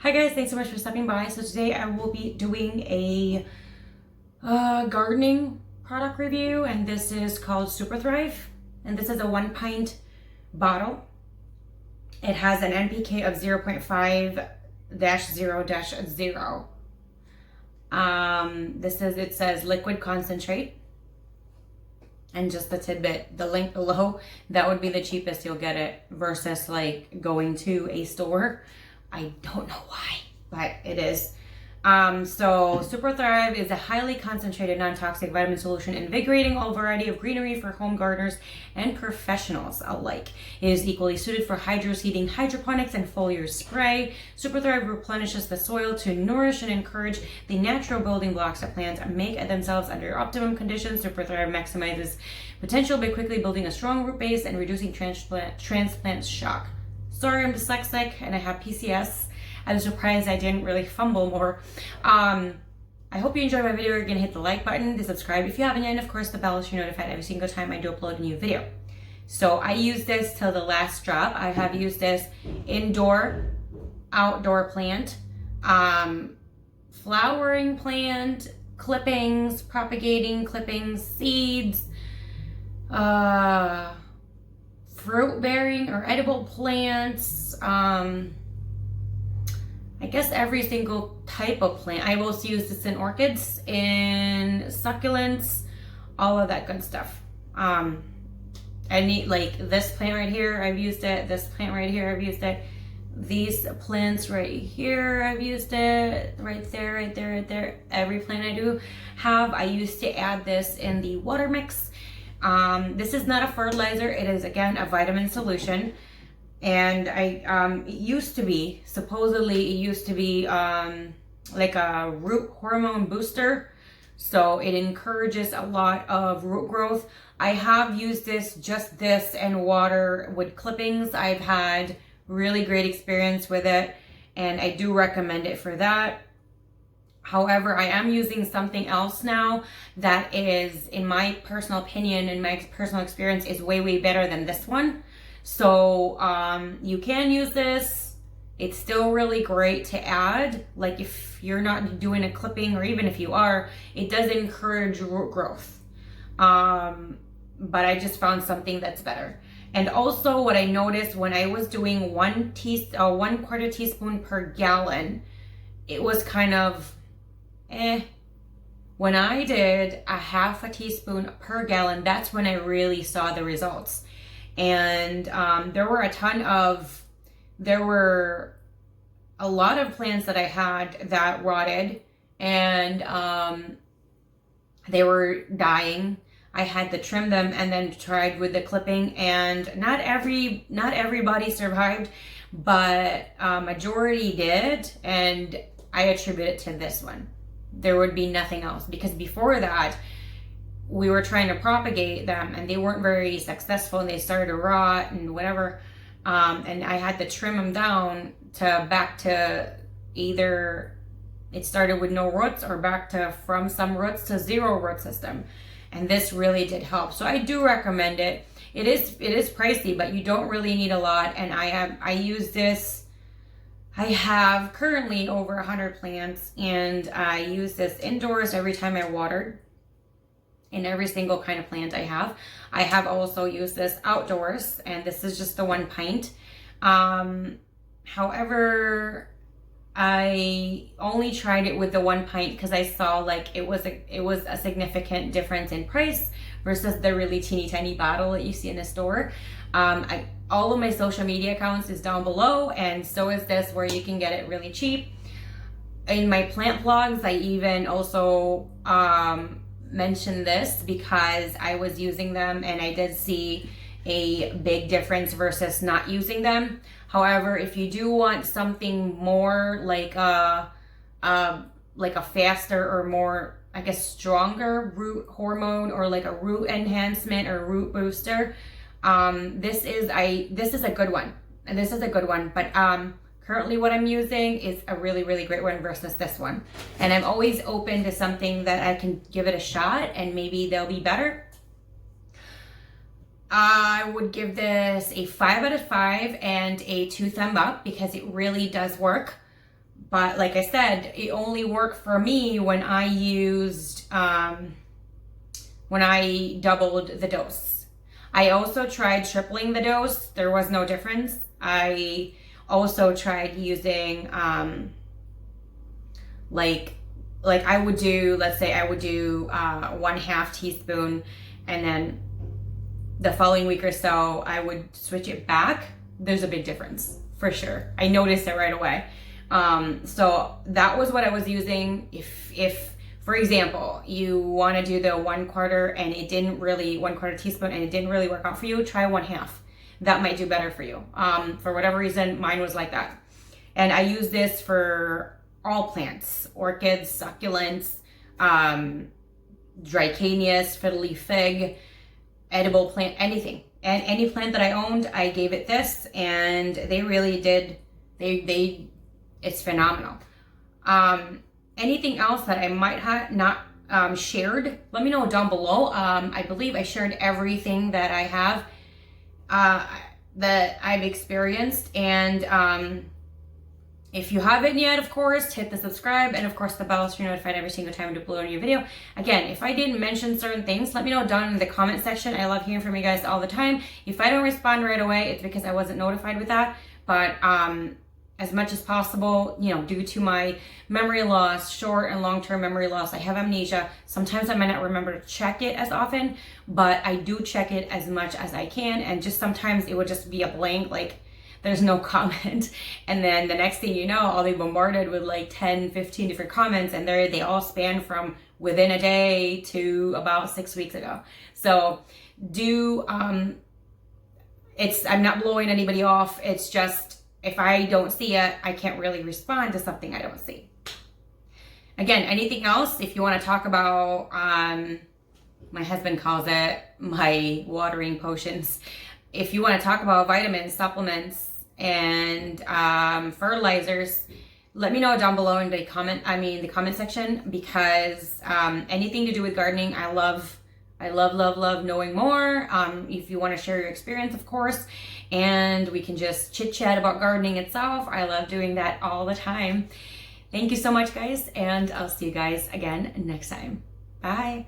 Hi guys, thanks so much for stopping by. So today I will be doing a gardening product review, and this is called Superthrive, and this is a 1 pint bottle. It has an NPK of 0.5-0-0. It says liquid concentrate. And just a tidbit, the link below, that would be the cheapest you'll get it versus like going to a store. I don't know why, but it is. So Superthrive is a highly concentrated non-toxic vitamin solution, invigorating all variety of greenery for home gardeners and professionals alike. It is equally suited for hydro-seeding, hydroponics, and foliar spray. Superthrive replenishes the soil to nourish and encourage the natural building blocks that plants make themselves under optimum conditions. Superthrive maximizes potential by quickly building a strong root base and reducing transplant shock. Sorry, I'm dyslexic and I have PCS. I was surprised I didn't really fumble more. I hope you enjoyed my video. You're gonna hit the like button, the subscribe if you haven't yet, and of course the bell so you're notified every single time I do upload a new video. So I use this till the last drop. I have used this indoor, outdoor plant, flowering plant, clippings, propagating clippings, seeds, fruit bearing or edible plants, I guess every single type of plant. I've also used this in orchids, in succulents, all of that good stuff. I need, like, this plant right here, I've used it. This plant right here, I've used it. These plants right here, I've used it. Right there, right there, right there. Every plant I do have, I used to add this in the water mix. This is not a fertilizer. It is, again, a vitamin solution. And it used to be, supposedly it used to be like a root hormone booster. So it encourages a lot of root growth. I have used just this and water with clippings. I've had really great experience with it, and I do recommend it for that. However, I am using something else now that is, in my personal opinion and my personal experience, is way, way better than this one. So you can use this. It's still really great to add. Like if you're not doing a clipping, or even if you are, it does encourage root growth. But I just found something that's better. And also what I noticed when I was doing 1/4 teaspoon per gallon, it was kind of When I did a 1/2 teaspoon per gallon, that's when I really saw the results. And there were a lot of plants that I had that rotted, and they were dying. I had to trim them and then tried with the clipping, and not everybody survived, but majority did, and I attribute it to this one. There would be nothing else, because before that we were trying to propagate them and they weren't very successful, and they started to rot and whatever, and I had to trim them down to back to either it started with no roots or back to from some roots to 0 root system, and this really did help. So I do recommend it. It is pricey, but you don't really need a lot, and I use this. I have currently over 100 plants, and I use this indoors every time I watered, in every single kind of plant I have. I have also used this outdoors, and this is just the 1 pint. However, I only tried it with the 1 pint because I saw like it was a significant difference in price versus the really teeny tiny bottle that you see in the store. All of my social media accounts is down below, and so is this, where you can get it really cheap. In my plant vlogs, I even also mentioned this because I was using them and I did see a big difference versus not using them. However, if you do want something more like a faster or more, I guess, stronger root hormone, or like a root enhancement or root booster, this is a good one. And this is a good one, but currently what I'm using is a really, really great one versus this one. And I'm always open to something that I can give it a shot and maybe they'll be better. I would give this a 5 out of 5 and a 2 thumb up because it really does work. But like I said, it only worked for me when I used, when I doubled the dose. I also tried tripling the dose. There was no difference. I also tried using, like I would do, let's say I would do 1/2 teaspoon, and then the following week or so, I would switch it back. There's a big difference for sure. I noticed it right away. So that was what I was using. If for example, you want to do the 1/4 and it didn't really, 1/4 teaspoon and it didn't really work out for you, try 1/2. That might do better for you. For whatever reason, mine was like that. And I use this for all plants, orchids, succulents, Dracanias, fiddle leaf fig, edible plant, anything. And any plant that I owned, I gave it this, and they really did, it's phenomenal. Anything else that I might have not shared, let me know down below. I believe I shared everything that I have, that I've experienced. And if you haven't yet, of course, hit the subscribe and of course the bell so you're notified every single time I upload a new video. Again, if I didn't mention certain things, let me know down in the comment section. I love hearing from you guys all the time. If I don't respond right away, it's because I wasn't notified with that. But as much as possible, you know, due to my memory loss, short and long-term memory loss, I have amnesia. Sometimes I might not remember to check it as often, but I do check it as much as I can. And just sometimes it would just be a blank, like there's no comment. And then the next thing you know, I'll be bombarded with like 10, 15 different comments, and they all span from within a day to about 6 weeks ago. So I'm not blowing anybody off. It's just, if I don't see it, I can't really respond to something I don't see. Again, anything else, if you want to talk about, my husband calls it my watering potions. If you want to talk about vitamins, supplements, and fertilizers, let me know down below in the comment section, because anything to do with gardening, I love knowing more. If you want to share your experience, of course, and we can just chit chat about gardening itself. I love doing that all the time. Thank you so much, guys, and I'll see you guys again next time. Bye.